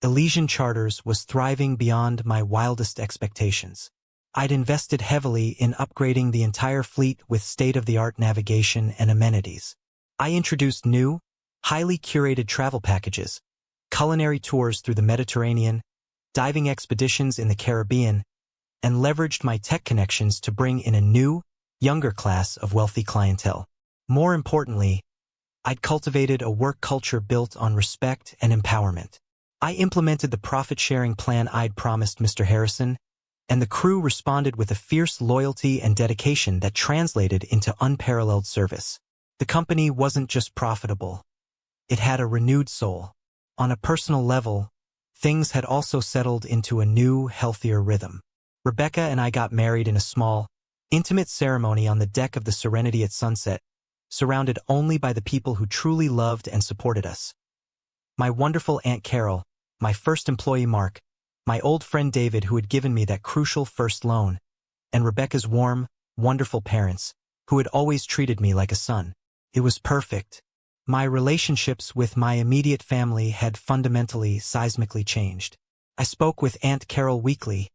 Elysian Charters was thriving beyond my wildest expectations. I'd invested heavily in upgrading the entire fleet with state-of-the-art navigation and amenities. I introduced new, highly curated travel packages, culinary tours through the Mediterranean, diving expeditions in the Caribbean, and leveraged my tech connections to bring in a new, younger class of wealthy clientele. More importantly, I'd cultivated a work culture built on respect and empowerment. I implemented the profit-sharing plan I'd promised Mr. Harrison, and the crew responded with a fierce loyalty and dedication that translated into unparalleled service. The company wasn't just profitable. It had a renewed soul. On a personal level, things had also settled into a new, healthier rhythm. Rebecca and I got married in a small, intimate ceremony on the deck of the Serenity at sunset, surrounded only by the people who truly loved and supported us. My wonderful Aunt Carol, my first employee Mark, my old friend David who had given me that crucial first loan, and Rebecca's warm, wonderful parents, who had always treated me like a son. It was perfect. My relationships with my immediate family had fundamentally, seismically changed. I spoke with Aunt Carol weekly,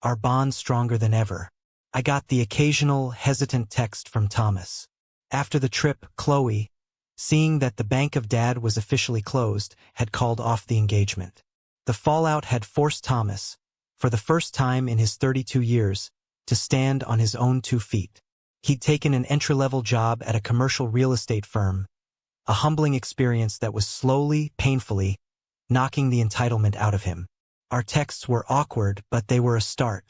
our bond stronger than ever. I got the occasional, hesitant text from Thomas. After the trip, Chloe, seeing that the bank of Dad was officially closed, had called off the engagement. The fallout had forced Thomas, for the first time in his 32 years, to stand on his own 2 feet. He'd taken an entry-level job at a commercial real estate firm, a humbling experience that was slowly, painfully, knocking the entitlement out of him. Our texts were awkward, but they were a start.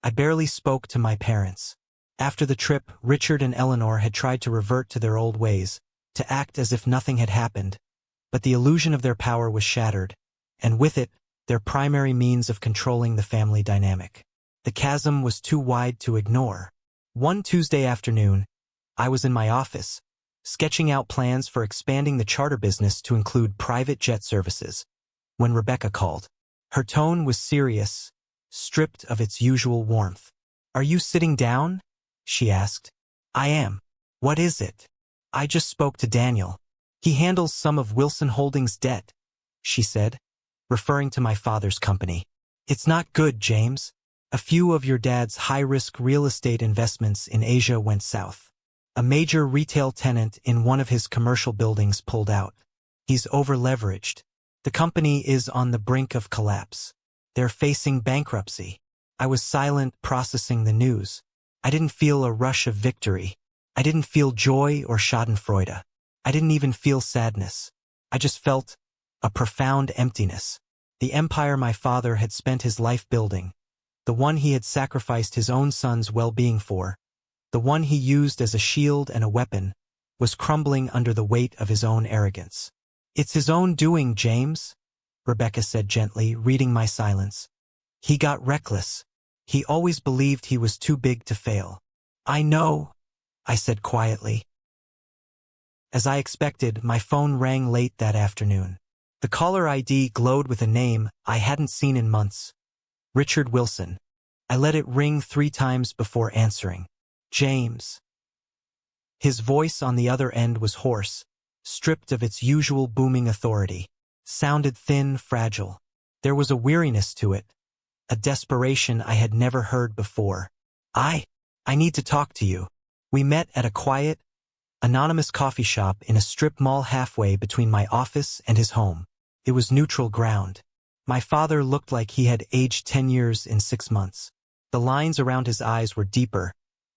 I barely spoke to my parents. After the trip, Richard and Eleanor had tried to revert to their old ways, to act as if nothing had happened, but the illusion of their power was shattered, and with it, their primary means of controlling the family dynamic. The chasm was too wide to ignore. One Tuesday afternoon, I was in my office, sketching out plans for expanding the charter business to include private jet services, when Rebecca called. Her tone was serious, stripped of its usual warmth. "Are you sitting down?" she asked. "I am. What is it?" "I just spoke to Daniel. He handles some of Wilson Holdings' debt," she said, referring to my father's company. "It's not good, James. A few of your dad's high-risk real estate investments in Asia went south. A major retail tenant in one of his commercial buildings pulled out. He's over-leveraged. The company is on the brink of collapse. They're facing bankruptcy." I was silent, processing the news. I didn't feel a rush of victory. I didn't feel joy or schadenfreude. I didn't even feel sadness. I just felt a profound emptiness. The empire my father had spent his life building, the one he had sacrificed his own son's well-being for, the one he used as a shield and a weapon, was crumbling under the weight of his own arrogance. "It's his own doing, James," Rebecca said gently, reading my silence. "He got reckless. He always believed he was too big to fail." "I know," I said quietly. As I expected, my phone rang late that afternoon. The caller ID glowed with a name I hadn't seen in months. Richard Wilson. I let it ring 3 times before answering. "James." His voice on the other end was hoarse, stripped of its usual booming authority. Sounded thin, fragile. There was a weariness to it, a desperation I had never heard before. I need to talk to you." We met at a quiet, anonymous coffee shop in a strip mall halfway between my office and his home. It was neutral ground. My father looked like he had aged 10 years in 6 months. The lines around his eyes were deeper,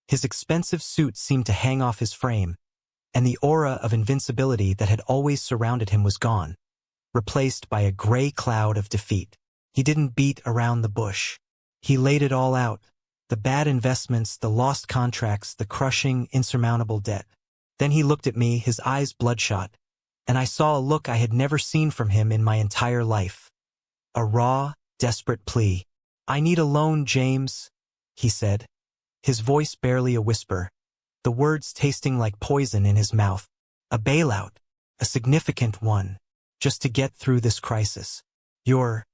His expensive suit seemed to hang off his frame, and the aura of invincibility that had always surrounded him was gone, replaced by a gray cloud of defeat. He didn't beat around the bush. He laid it all out, the bad investments, the lost contracts, the crushing, insurmountable debt. Then he looked at me, his eyes bloodshot, and I saw a look I had never seen from him in my entire life. A raw, desperate plea. "I need a loan, James," he said, his voice barely a whisper, the words tasting like poison in his mouth. "A bailout, a significant one, just to get through this crisis. You're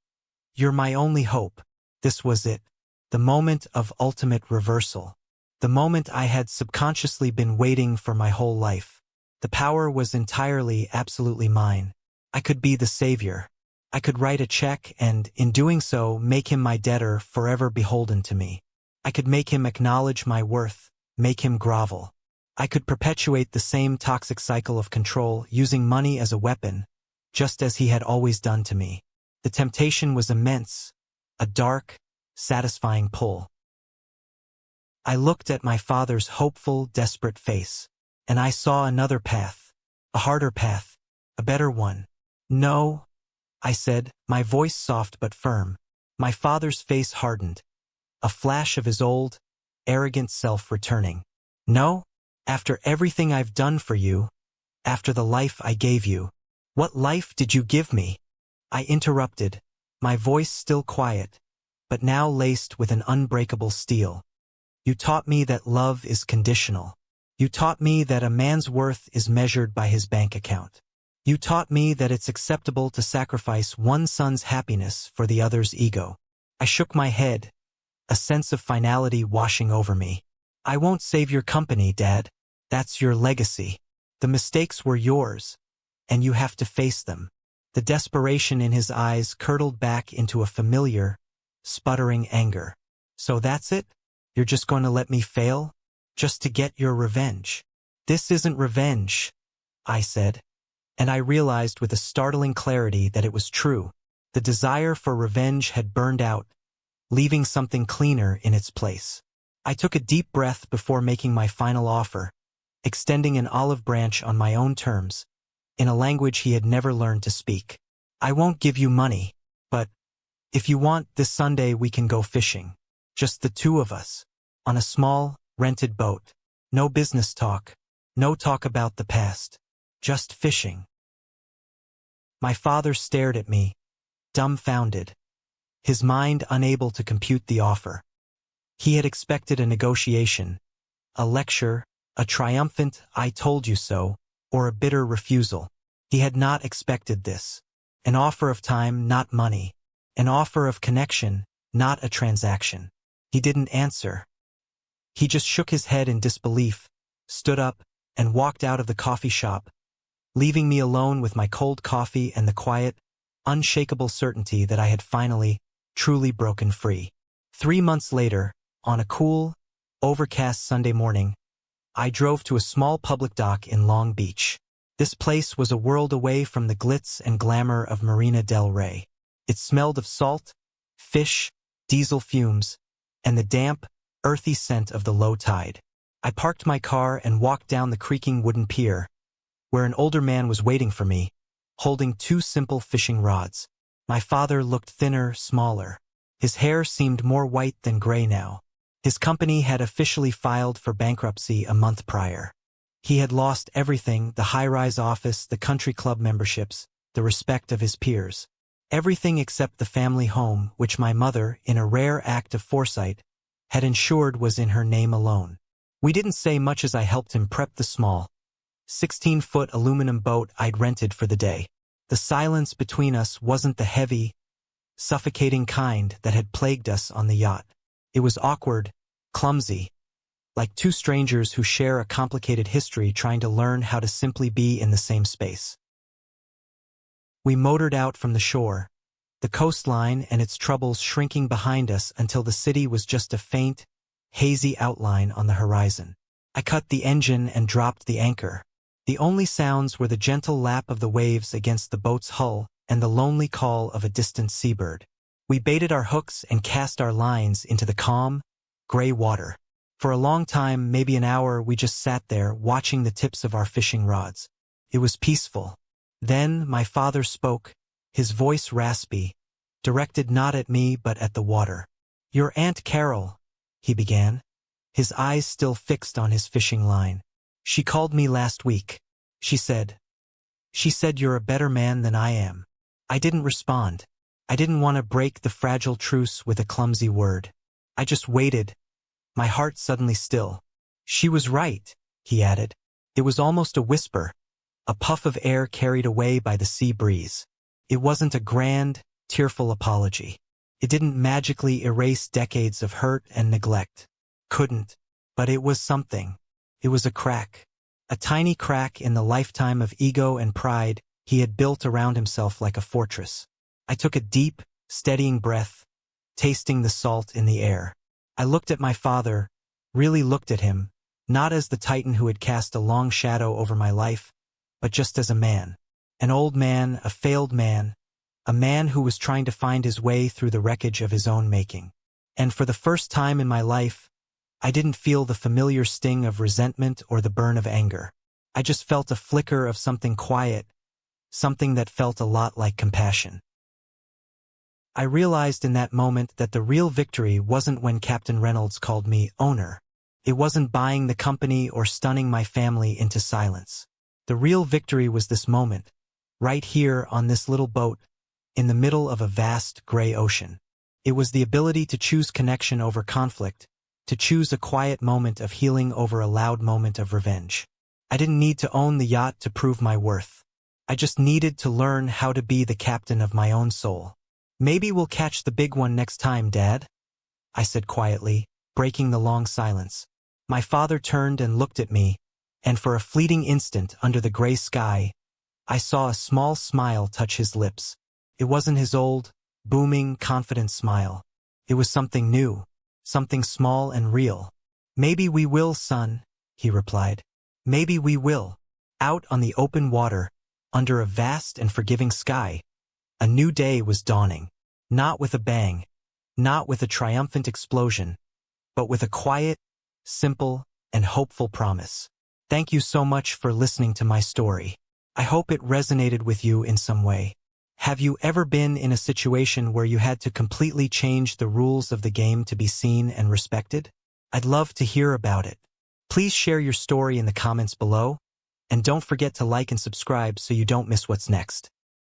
my only hope." This was it, the moment of ultimate reversal, the moment I had subconsciously been waiting for my whole life. The power was entirely, absolutely mine. I could be the savior. I could write a check and, in doing so, make him my debtor, forever beholden to me. I could make him acknowledge my worth, make him grovel. I could perpetuate the same toxic cycle of control, using money as a weapon, just as he had always done to me. The temptation was immense, a dark, satisfying pull. I looked at my father's hopeful, desperate face, and I saw another path, a harder path, a better one. "No," I said, my voice soft but firm. My father's face hardened, a flash of his old, arrogant self returning. "No? After everything I've done for you, after the life I gave you." "What life did you give me?" I interrupted, my voice still quiet, but now laced with an unbreakable steel. "You taught me that love is conditional. You taught me that a man's worth is measured by his bank account. You taught me that it's acceptable to sacrifice one son's happiness for the other's ego." I shook my head, a sense of finality washing over me. "I won't save your company, Dad. That's your legacy. The mistakes were yours, and you have to face them." The desperation in his eyes curdled back into a familiar, sputtering anger. "So that's it? You're just going to let me fail? Just to get your revenge?" "This isn't revenge," I said, and I realized with a startling clarity that it was true. The desire for revenge had burned out, leaving something cleaner in its place. I took a deep breath before making my final offer, extending an olive branch on my own terms, in a language he had never learned to speak. "I won't give you money, but if you want, this Sunday we can go fishing. Just the two of us, on a small, rented boat. No business talk, no talk about the past. Just fishing." My father stared at me, dumbfounded, his mind unable to compute the offer. He had expected a negotiation, a lecture, a triumphant "I told you so," or a bitter refusal. He had not expected this. An offer of time, not money. An offer of connection, not a transaction. He didn't answer. He just shook his head in disbelief, stood up, and walked out of the coffee shop, leaving me alone with my cold coffee and the quiet, unshakable certainty that I had finally, truly broken free. 3 months later, on a cool, overcast Sunday morning, I drove to a small public dock in Long Beach. This place was a world away from the glitz and glamour of Marina del Rey. It smelled of salt, fish, diesel fumes, and the damp, earthy scent of the low tide. I parked my car and walked down the creaking wooden pier, where an older man was waiting for me, holding 2 simple fishing rods. My father looked thinner, smaller. His hair seemed more white than gray now. His company had officially filed for bankruptcy a month prior. He had lost everything: the high-rise office, the country club memberships, the respect of his peers. Everything except the family home, which my mother, in a rare act of foresight, had ensured was in her name alone. We didn't say much as I helped him prep the small, 16-foot aluminum boat I'd rented for the day. The silence between us wasn't the heavy, suffocating kind that had plagued us on the yacht. It was awkward, clumsy, like 2 strangers who share a complicated history trying to learn how to simply be in the same space. We motored out from the shore, the coastline and its troubles shrinking behind us until the city was just a faint, hazy outline on the horizon. I cut the engine and dropped the anchor. The only sounds were the gentle lap of the waves against the boat's hull and the lonely call of a distant seabird. We baited our hooks and cast our lines into the calm, gray water. For a long time, maybe an hour, we just sat there, watching the tips of our fishing rods. It was peaceful. Then my father spoke, his voice raspy, directed not at me but at the water. "Your Aunt Carol," he began, his eyes still fixed on his fishing line. "She called me last week. She said you're a better man than I am." I didn't respond. I didn't want to break the fragile truce with a clumsy word. I just waited, my heart suddenly still. "She was right," he added. It was almost a whisper, a puff of air carried away by the sea breeze. It wasn't a grand, tearful apology. It didn't magically erase decades of hurt and neglect. Couldn't. But it was something. It was a crack. A tiny crack in the lifetime of ego and pride he had built around himself like a fortress. I took a deep, steadying breath, tasting the salt in the air. I looked at my father, really looked at him, not as the titan who had cast a long shadow over my life, but just as a man. An old man, a failed man, a man who was trying to find his way through the wreckage of his own making. And for the first time in my life, I didn't feel the familiar sting of resentment or the burn of anger. I just felt a flicker of something quiet, something that felt a lot like compassion. I realized in that moment that the real victory wasn't when Captain Reynolds called me owner. It wasn't buying the company or stunning my family into silence. The real victory was this moment, right here on this little boat, in the middle of a vast gray ocean. It was the ability to choose connection over conflict, to choose a quiet moment of healing over a loud moment of revenge. I didn't need to own the yacht to prove my worth. I just needed to learn how to be the captain of my own soul. "Maybe we'll catch the big one next time, Dad," I said quietly, breaking the long silence. My father turned and looked at me, and for a fleeting instant under the gray sky, I saw a small smile touch his lips. It wasn't his old, booming, confident smile. It was something new, something small and real. "Maybe we will, son," he replied. "Maybe we will." Out on the open water, under a vast and forgiving sky, a new day was dawning. Not with a bang, not with a triumphant explosion, but with a quiet, simple, and hopeful promise. Thank you so much for listening to my story. I hope it resonated with you in some way. Have you ever been in a situation where you had to completely change the rules of the game to be seen and respected? I'd love to hear about it. Please share your story in the comments below, and don't forget to like and subscribe so you don't miss what's next.